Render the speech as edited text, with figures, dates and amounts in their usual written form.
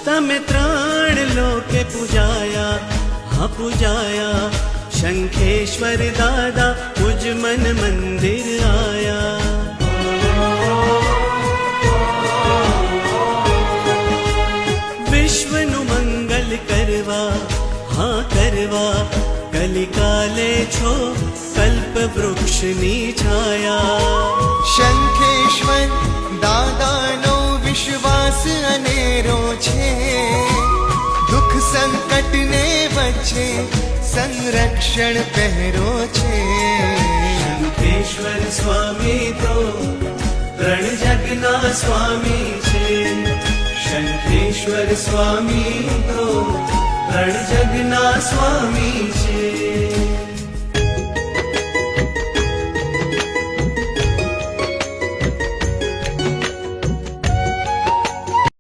तमे त्रण लोके पूजाया, हाँ पूजाया। शंखेश्वर दादा मुझ मन मंदिर आया। विश्वनु मंगल करवा, हाँ करवा। कलिकाले छो कल्प वृक्ष नी छाया। शंखेश्वर दादानो विश्वास अनेरो छे। दुख संकट ने वच्चे संरक्षण पहरो छे। शंखेश्वर स्वामी तो त्रण जगना स्वामी छे। शंखेश्वर स्वामी तो त्रण जगना स्वामी छे।